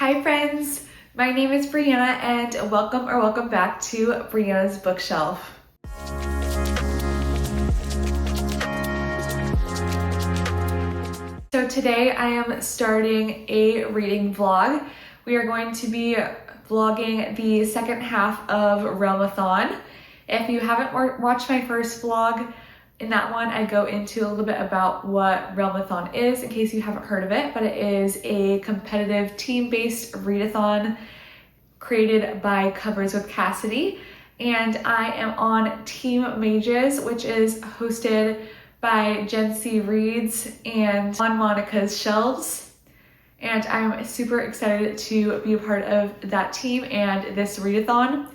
Hi friends, my name is Brianna and welcome back to Brianna's Bookshelf. So today I am starting a reading vlog. We are going to be vlogging the second half of realmathon. If you haven't watched my first vlog, in that one I go into a little bit about what realmathon is in case you haven't heard of it, but it is a competitive team-based readathon created by Covers with Cassidy. And I am on Team Mages, which is hosted by Jensen Reads and on Monica's Shelves. And I'm super excited to be a part of that team and this readathon.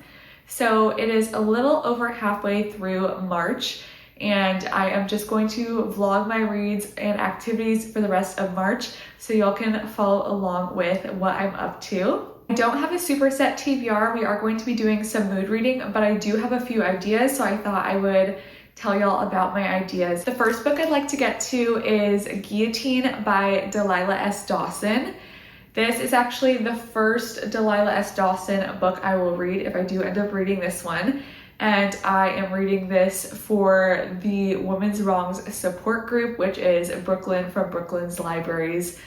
So it is a little over halfway through March, and I am just going to vlog my reads and activities for the rest of March so y'all can follow along with what I'm up to. I don't have a super set TBR. We are going to be doing some mood reading, but I do have a few ideas, so I thought I would tell y'all about my ideas. The first book I'd like to get to is Guillotine by Delilah S. Dawson. This is actually the first Delilah S. Dawson book I will read if I do end up reading this one. And I am reading this for the Women's Wrongs support group, which is Brooklyn from Brooklyn's Libraries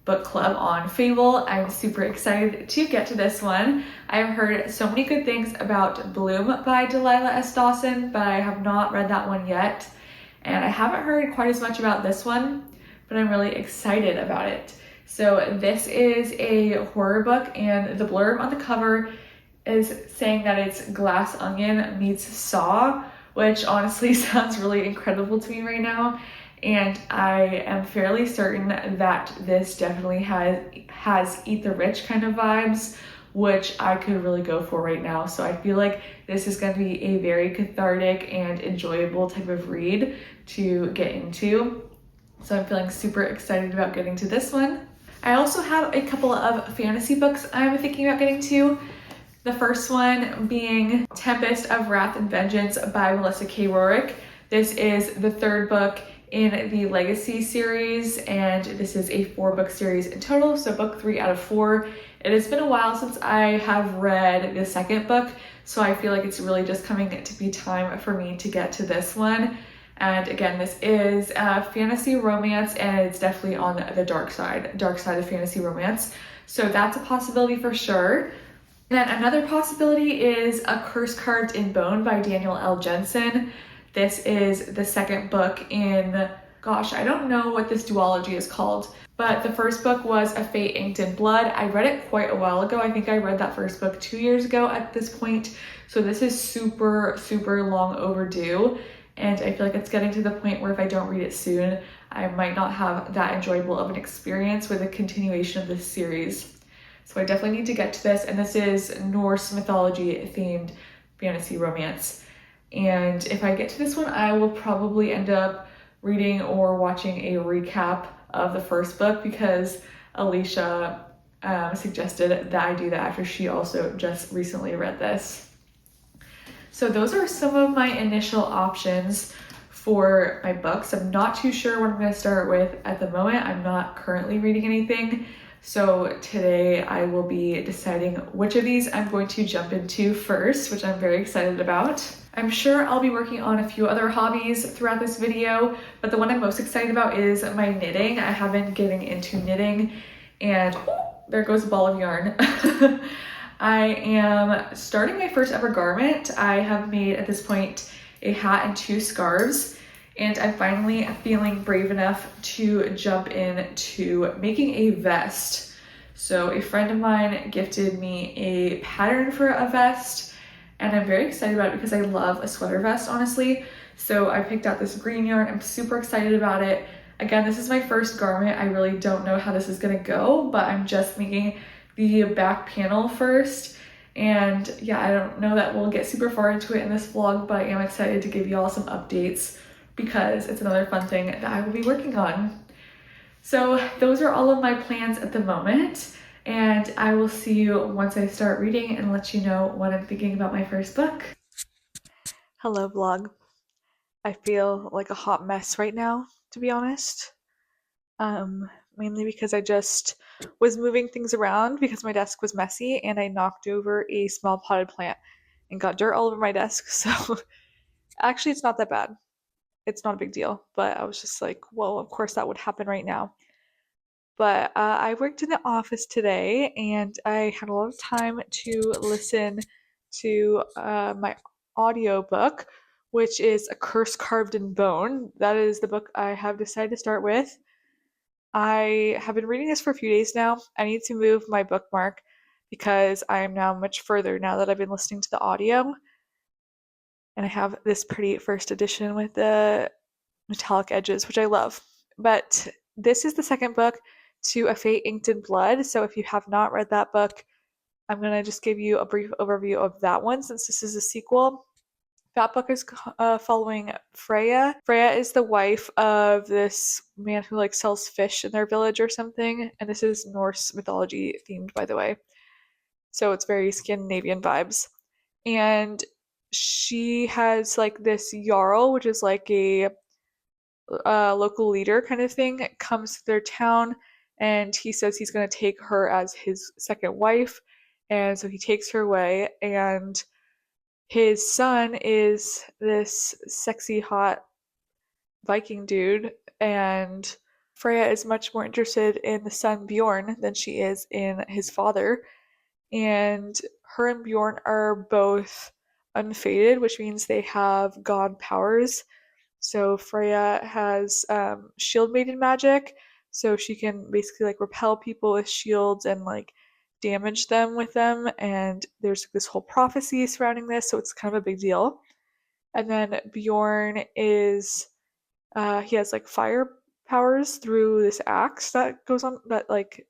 book club on Fable. I'm super excited to get to this one. I've heard so many good things about Bloom by Delilah S. Dawson, but I have not read that one yet. And I haven't heard quite as much about this one, but I'm really excited about it. So this is a horror book, and the blurb on the cover is saying that it's Glass Onion meets Saw, which honestly sounds really incredible to me right now. And I am fairly certain that this definitely has Eat the Rich kind of vibes, which I could really go for right now. So I feel like this is going to be a very cathartic and enjoyable type of read to get into. So I'm feeling super excited about getting to this one. I also have a couple of fantasy books I'm thinking about getting to. The first one being Tempest of Wrath and Vengeance by Melissa K. Rorick. This is the third book in the Legacy series, and this is a 4-book series in total, so book 3 out of 4. It has been a while since I have read the second book, so I feel like it's really just coming to be time for me to get to this one. And again, this is a fantasy romance, and it's definitely on the dark side of fantasy romance. So that's a possibility for sure. And then another possibility is A Curse Carved in Bone by Danielle L. Jensen. This is the second book in, gosh, I don't know what this duology is called, but the first book was A Fate Inked in Blood. I read it quite a while ago. I think I read that first book 2 years ago at this point. So this is super, super long overdue. And I feel like it's getting to the point where if I don't read it soon, I might not have that enjoyable of an experience with a continuation of this series. So I definitely need to get to this. And this is Norse mythology themed fantasy romance. And if I get to this one, I will probably end up reading or watching a recap of the first book because Alicia suggested that I do that after she also just recently read this. So those are some of my initial options for my books. I'm not too sure what I'm going to start with at the moment. I'm not currently reading anything. So today I will be deciding which of these I'm going to jump into first, which I'm very excited about. I'm sure I'll be working on a few other hobbies throughout this video, but the one I'm most excited about is my knitting. I have been getting into knitting, and there goes a ball of yarn. I am starting my first ever garment. I have made at this point a hat and 2 scarves, and I'm finally feeling brave enough to jump into making a vest. So a friend of mine gifted me a pattern for a vest, and I'm very excited about it because I love a sweater vest, honestly. So I picked out this green yarn. I'm super excited about it. Again, this is my first garment. I really don't know how this is gonna go, but I'm just making the back panel first. And yeah, I don't know that we'll get super far into it in this vlog, but I am excited to give you all some updates because it's another fun thing that I will be working on. So those are all of my plans at the moment. And I will see you once I start reading and let you know what I'm thinking about my first book. Hello vlog. I feel like a hot mess right now, to be honest. mainly because I just was moving things around because my desk was messy and I knocked over a small potted plant and got dirt all over my desk. So actually, it's not that bad. It's not a big deal, but I was just like, well, of course that would happen right now. But I worked in the office today and I had a lot of time to listen to my audiobook, which is A Curse Carved in Bone. That is the book I have decided to start with. I have been reading this for a few days now. I need to move my bookmark because I am now much further now that I've been listening to the audio. And I have this pretty first edition with the metallic edges, which I love. But this is the second book to A Fate Inked in Blood. So if you have not read that book, I'm going to just give you a brief overview of that one since this is a sequel. That book is following Freya. Freya is the wife of this man who like sells fish in their village or something, and this is Norse mythology themed, by the way. So it's very Scandinavian vibes. And she has like this jarl, which is like a local leader kind of thing, comes to their town, and he says he's going to take her as his second wife, and so he takes her away, and his son is this sexy, hot Viking dude, and Freya is much more interested in the son Bjorn than she is in his father. And her and Bjorn are both unfated, which means they have god powers. So Freya has shield maiden magic, so she can basically like repel people with shields and like damage them with them. And there's this whole prophecy surrounding this, so it's kind of a big deal. And then Bjorn is he has like fire powers through this axe that goes on that like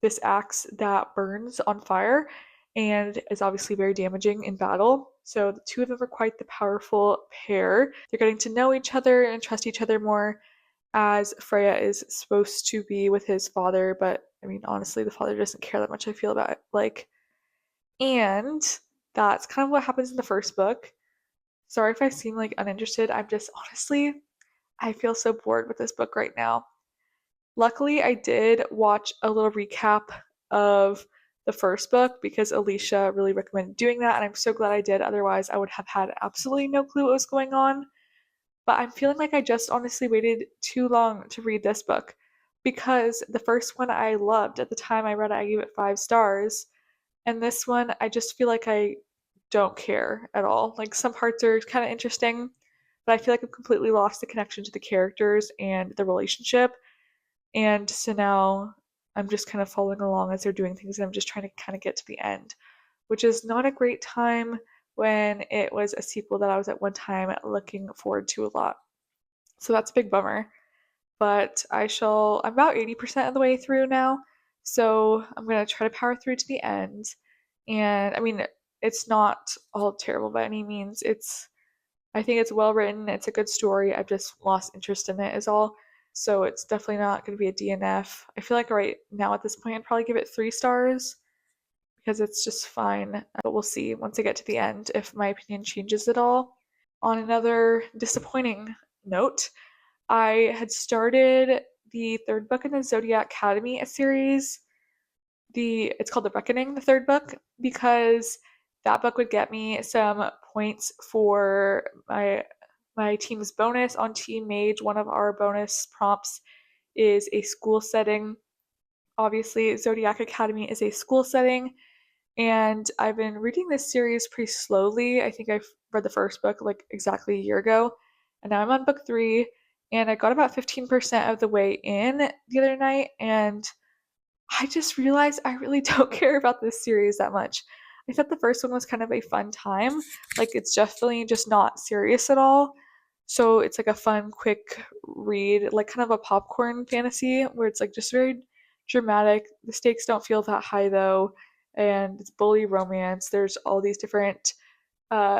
this axe that burns on fire and is obviously very damaging in battle. So the two of them are quite the powerful pair. They're getting to know each other and trust each other more as Freya is supposed to be with his father, but I mean honestly the father doesn't care that much I feel about it. Like, and that's kind of what happens in the first book. Sorry if I seem like uninterested. I'm just honestly I feel so bored with this book right now. Luckily, I did watch a little recap of the first book because Alicia really recommended doing that, and I'm so glad I did. Otherwise, I would have had absolutely no clue what was going on. But I'm feeling like I just honestly waited too long to read this book because the first one I loved. At the time I read it, I gave it 5 stars. And this one, I just feel like I don't care at all. Like some parts are kind of interesting, but I feel like I've completely lost the connection to the characters and the relationship. And so now I'm just kind of following along as they're doing things, and I'm just trying to kind of get to the end, which is not a great time when it was a sequel that I was at one time looking forward to a lot. So that's a big bummer. But I'm about 80% of the way through now. So I'm going to try to power through to the end. And I mean, it's not all terrible by any means. I think it's well written. It's a good story. I've just lost interest in it, is all. So it's definitely not going to be a DNF. I feel like right now at this point, I'd probably give it 3 stars because it's just fine. But we'll see once I get to the end if my opinion changes at all. On another disappointing note, I had started the third book in the Zodiac Academy series. It's called The Reckoning, the third book, because that book would get me some points for my team's bonus on Team Mage. One of our bonus prompts is a school setting. Obviously, Zodiac Academy is a school setting, and I've been reading this series pretty slowly. I think I've read the first book like exactly a year ago, and now I'm on book 3, and I got about 15% of the way in the other night, and I just realized I really don't care about this series that much. I thought the first one was kind of a fun time. Like, it's definitely just not serious at all. So it's like a fun, quick read, like kind of a popcorn fantasy where it's like just very dramatic. The stakes don't feel that high though, and it's bully romance. There's all these different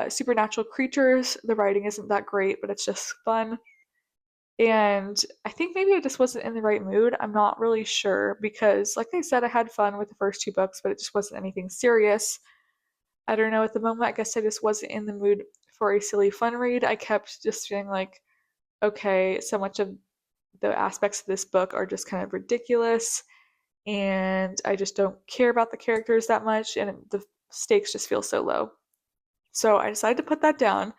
supernatural creatures. The writing isn't that great, but it's just fun. And I think maybe I just wasn't in the right mood. I'm not really sure because, like I said, I had fun with the first 2 books, but it just wasn't anything serious. I don't know at the moment. I guess I just wasn't in the mood for a silly fun read. I kept just feeling like, okay, so much of the aspects of this book are just kind of ridiculous, and I just don't care about the characters that much, and the stakes just feel so low. So I decided to put that down.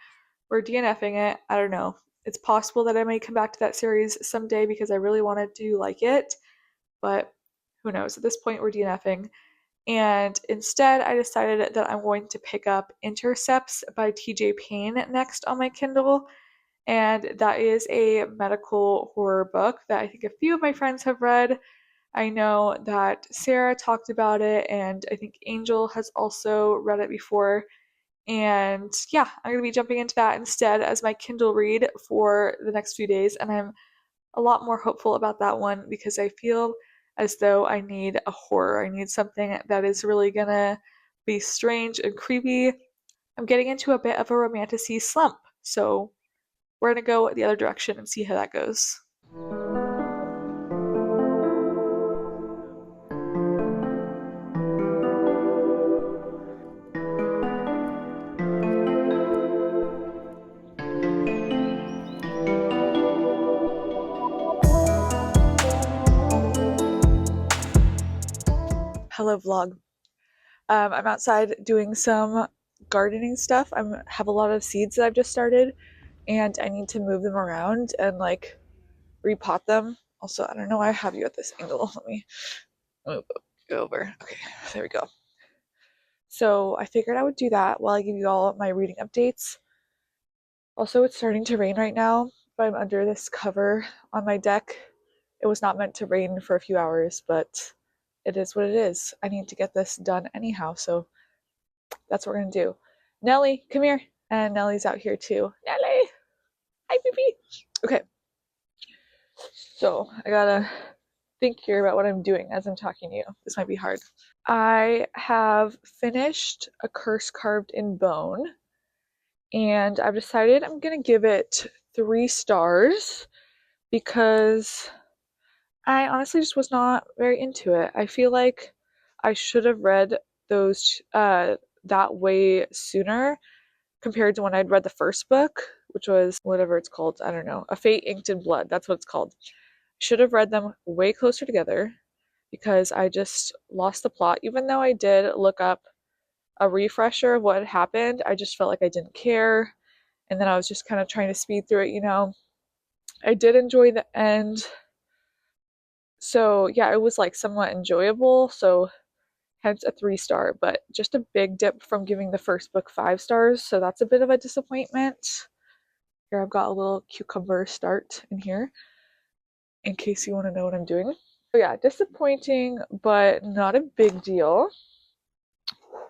We're DNFing it. I don't know. It's possible that I may come back to that series someday because I really wanted to like it, but who knows? At this point, we're DNFing. And instead, I decided that I'm going to pick up Intercepts by TJ Payne next on my Kindle. And that is a medical horror book that I think a few of my friends have read. I know that Sarah talked about it, and I think Angel has also read it before. And yeah, I'm going to be jumping into that instead as my Kindle read for the next few days. And I'm a lot more hopeful about that one because I feel as though I need a horror. I need something that is really going to be strange and creepy. I'm getting into a bit of a romantasy slump. So we're going to go the other direction and see how that goes. Hello, vlog. I'm outside doing some gardening stuff. I have a lot of seeds that I've just started, and I need to move them around and like repot them. Also, I don't know why I have you at this angle. Let me move over. Okay, there we go. So I figured I would do that while I give you all my reading updates. Also, it's starting to rain right now, but I'm under this cover on my deck. It was not meant to rain for a few hours, but it is what it is. I need to get this done anyhow, so that's what we're gonna do. Nellie, come here. And Nellie's out here too. Nellie! Hi, baby! Okay. So I gotta think here about what I'm doing as I'm talking to you. This might be hard. I have finished A Curse Carved in Bone, and I've decided I'm gonna give it 3 stars because I honestly just was not very into it. I feel like I should have read those that way sooner compared to when I'd read the first book, which was whatever it's called. I don't know. A Fate Inked in Blood. That's what it's called. Should have read them way closer together because I just lost the plot. Even though I did look up a refresher of what had happened, I just felt like I didn't care. And then I was just kind of trying to speed through it. I did enjoy the end. So yeah, it was like somewhat enjoyable. So hence a 3-star, but just a big dip from giving the first book 5 stars. So that's a bit of a disappointment. Here I've got a little cucumber start in here in case you want to know what I'm doing. So yeah, disappointing, but not a big deal.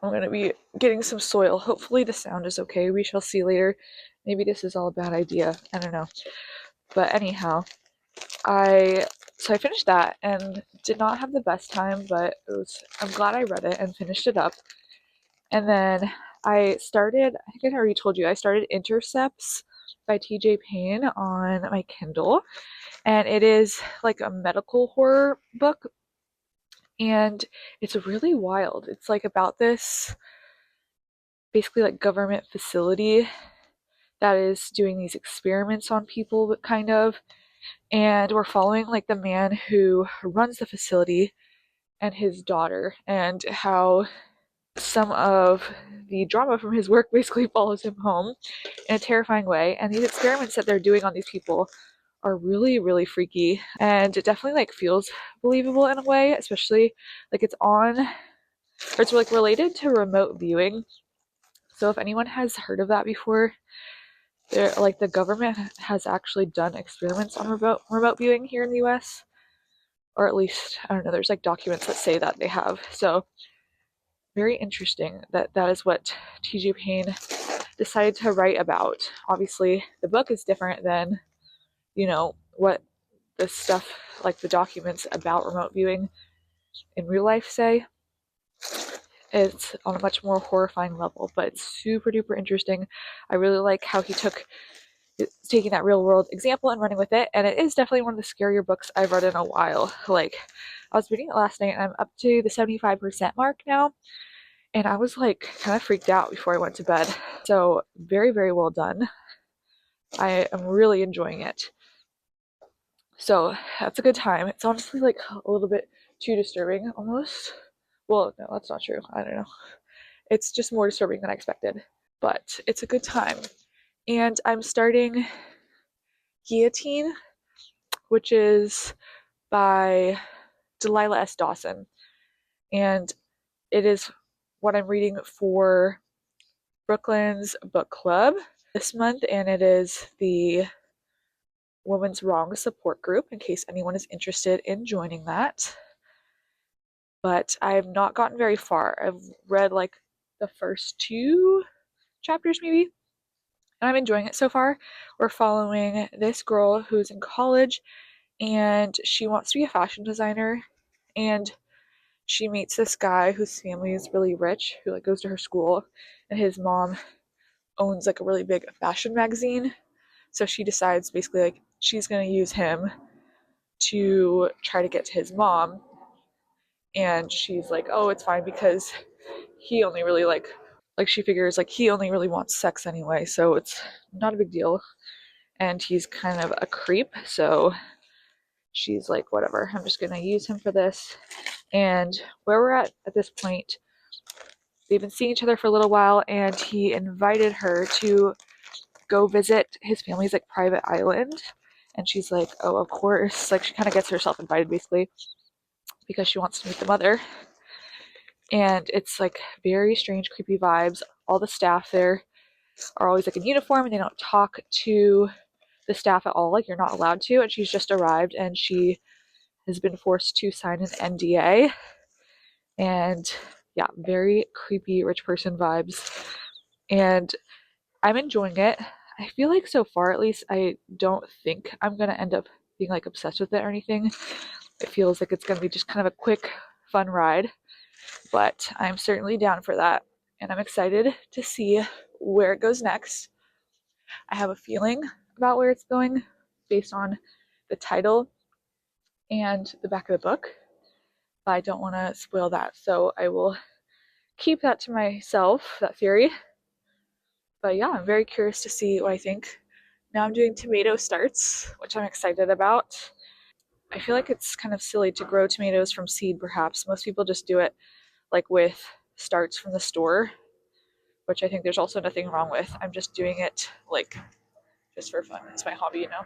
I'm going to be getting some soil. Hopefully the sound is okay. We shall see later. Maybe this is all a bad idea. I don't know. But anyhow, I finished that and did not have the best time, but I'm glad I read it and finished it up. And then I think I already told you, I started Intercepts by TJ Payne on my Kindle. And it is like a medical horror book. And it's really wild. It's like about this basically like government facility that is doing these experiments on people, kind of. And we're following like the man who runs the facility and his daughter, and how some of the drama from his work basically follows him home in a terrifying way. And these experiments that they're doing on these people are really, really freaky, and it definitely like feels believable in a way, especially like it's like related to remote viewing. So if anyone has heard of that before, they're like the government has actually done experiments on remote viewing here in the US, or at least I don't know, there's like documents that say that they have. So very interesting that is what TJ Payne decided to write about. Obviously the book is different than what the stuff like the documents about remote viewing in real life say. It's on a much more horrifying level, but it's super duper interesting. I really like how he taking that real world example and running with it, and it is definitely one of the scarier books I've read in a while. Like, I was reading it last night and I'm up to the 75% mark now, and I was like kind of freaked out before I went to bed. So very, very well done. I am really enjoying it. So that's a good time. It's honestly like a little bit too disturbing almost. Well, no, that's not true. I don't know. It's just more disturbing than I expected. But it's a good time. And I'm starting Guillotine, which is by Delilah S. Dawson. And it is what I'm reading for Brooklyn's book club this month, and it is the Women's Wrong support group in case anyone is interested in joining that. But I have not gotten very far. I've read like the first 2 chapters maybe, and I'm enjoying it so far. We're following this girl who's in college and she wants to be a fashion designer, and she meets this guy whose family is really rich who like goes to her school, and his mom owns like a really big fashion magazine. So she decides basically like she's going to use him to try to get to his mom, and she's like, "Oh, it's fine because he only really like she figures like he only really wants sex anyway, so it's not a big deal." And he's kind of a creep, so she's like, "Whatever, I'm just going to use him for this." And where we're at this point, they've been seeing each other for a little while, and he invited her to go visit his family's like private island. And she's like, "Oh, of course." Like she kind of gets herself invited basically because she wants to meet the mother. And it's like very strange, creepy vibes. All the staff there are always like in uniform and they don't talk to the staff at all. Like you're not allowed to. And she's just arrived and she has been forced to sign an NDA. And yeah, very creepy rich person vibes. And I'm enjoying it. I feel like so far, at least, I don't think I'm gonna end up being like obsessed with it or anything. It feels like it's gonna be just kind of a quick, fun ride, but I'm certainly down for that. And I'm excited to see where it goes next. I have a feeling about where it's going based on the title and the back of the book, but I don't want to spoil that, so I will keep that to myself, that theory. But yeah, I'm very curious to see what I think. Now I'm doing tomato starts, which I'm excited about. I feel like it's kind of silly to grow tomatoes from seed, perhaps. Most people just do it like with starts from the store, which I think there's also nothing wrong with. I'm just doing it like just for fun. It's my hobby, you know?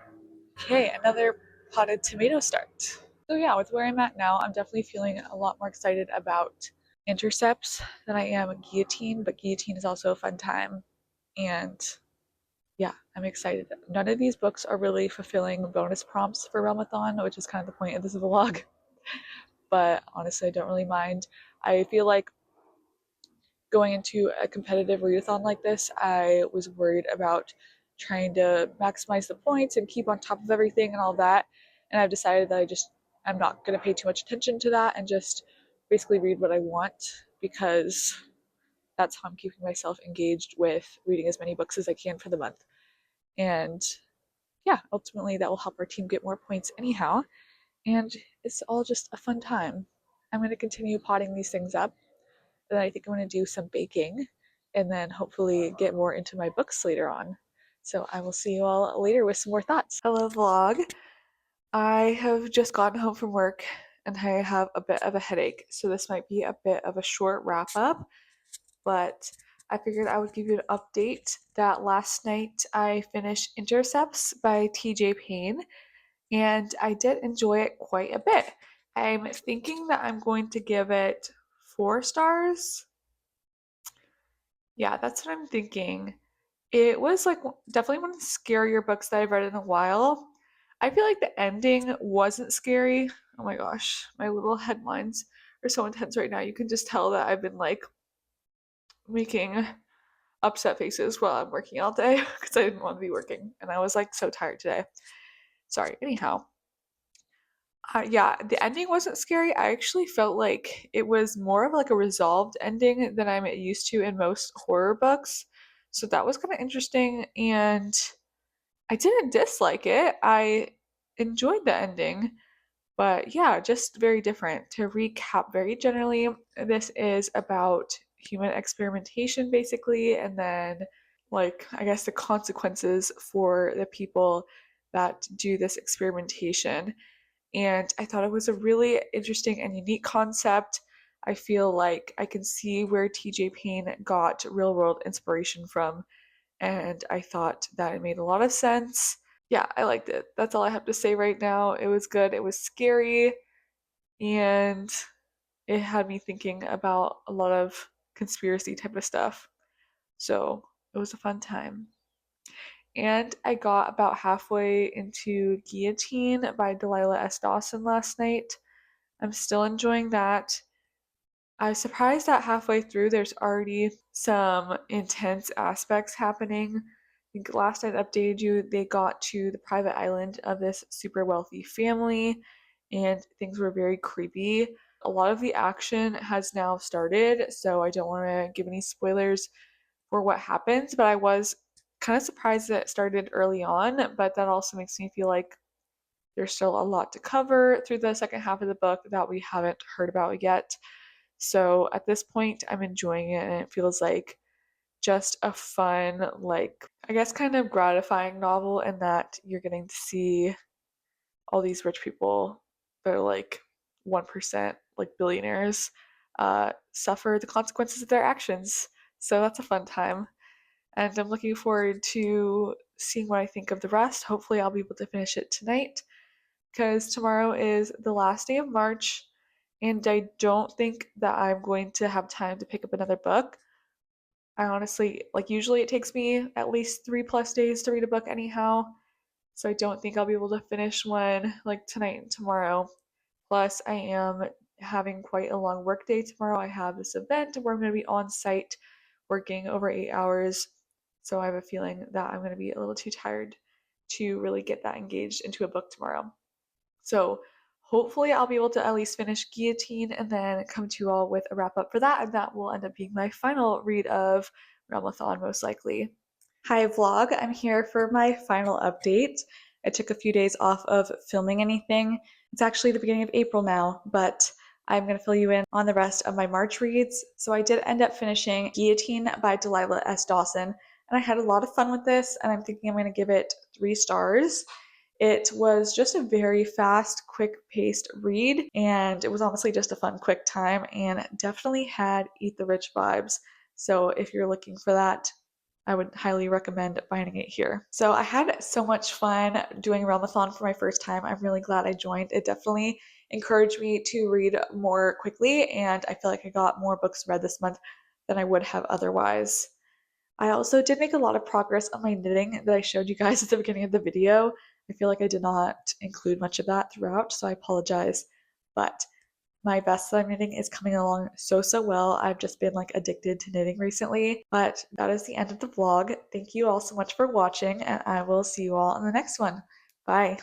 Okay, another potted tomato start. So yeah, with where I'm at now, I'm definitely feeling a lot more excited about Intercepts than I am Guillotine, but Guillotine is also a fun time. And yeah, I'm excited. None of these books are really fulfilling bonus prompts for realmathon, which is kind of the point of this vlog. But honestly, I don't really mind. I feel like going into a competitive readathon like this, I was worried about trying to maximize the points and keep on top of everything and all that. And I've decided that I'm not going to pay too much attention to that and just basically read what I want, because that's how I'm keeping myself engaged with reading as many books as I can for the month. And yeah, ultimately that will help our team get more points anyhow. And it's all just a fun time. I'm going to continue potting these things up. Then I think I'm going to do some baking and then hopefully get more into my books later on. So I will see you all later with some more thoughts. Hello, vlog. I have just gotten home from work and I have a bit of a headache. So this might be a bit of a short wrap up, but I figured I would give you an update that last night I finished Intercepts by TJ Payne, and I did enjoy it quite a bit. I'm thinking that I'm going to give it 4 stars. Yeah, that's what I'm thinking. It was like definitely one of the scarier books that I've read in a while. I feel like the ending wasn't scary. Oh my gosh, my little headlines are so intense right now. You can just tell that I've been like making upset faces while I'm working all day because I didn't want to be working and I was like so tired today. Sorry. Anyhow, yeah, the ending wasn't scary. I actually felt like it was more of like a resolved ending than I'm used to in most horror books. So that was kind of interesting, and I didn't dislike it. I enjoyed the ending, but yeah, just very different. To recap very generally, this is about human experimentation basically, and then like I guess the consequences for the people that do this experimentation. And I thought it was a really interesting and unique concept. I feel like I can see where TJ Payne got real world inspiration from, and I thought that it made a lot of sense. Yeah, I liked it. That's all I have to say right now. It was good, it was scary, and it had me thinking about a lot of conspiracy type of stuff. So it was a fun time. And I got about halfway into Guillotine by Delilah S. Dawson last night. I'm still enjoying that. I was surprised that halfway through there's already some intense aspects happening. I think last I updated you, they got to the private island of this super wealthy family, and things were very creepy. A lot of the action has now started, so I don't want to give any spoilers for what happens, but I was kind of surprised that it started early on, but that also makes me feel like there's still a lot to cover through the second half of the book that we haven't heard about yet. So at this point, I'm enjoying it, and it feels like just a fun, like, I guess kind of gratifying novel in that you're getting to see all these rich people that are like 1%, like billionaires, suffer the consequences of their actions. So that's a fun time. And I'm looking forward to seeing what I think of the rest. Hopefully, I'll be able to finish it tonight because tomorrow is the last day of March, and I don't think that I'm going to have time to pick up another book. I honestly, like, usually it takes me at least 3+ days to read a book, anyhow. So I don't think I'll be able to finish one like tonight and tomorrow. Plus, I am having quite a long work day tomorrow. I have this event where I'm going to be on site working over 8 hours. So I have a feeling that I'm going to be a little too tired to really get that engaged into a book tomorrow. So hopefully I'll be able to at least finish Guillotine and then come to you all with a wrap up for that. And that will end up being my final read of realmathon, most likely. Hi vlog, I'm here for my final update. I took a few days off of filming anything. It's actually the beginning of April now, but I'm going to fill you in on the rest of my March reads. So I did end up finishing Guillotine by Delilah S. Dawson, and I had a lot of fun with this, and I'm thinking I'm going to give it 3 stars. It was just a very fast, quick-paced read, and it was honestly just a fun, quick time, and definitely had Eat the Rich vibes. So if you're looking for that, I would highly recommend finding it here. So I had so much fun doing realmathon for my first time. I'm really glad I joined. It definitely encouraged me to read more quickly, and I feel like I got more books read this month than I would have otherwise. I also did make a lot of progress on my knitting that I showed you guys at the beginning of the video. I feel like I did not include much of that throughout, so I apologize. But my best I'm knitting is coming along so well. I've just been like addicted to knitting recently. But that is the end of the vlog. Thank you all so much for watching, and I will see you all in the next one. Bye.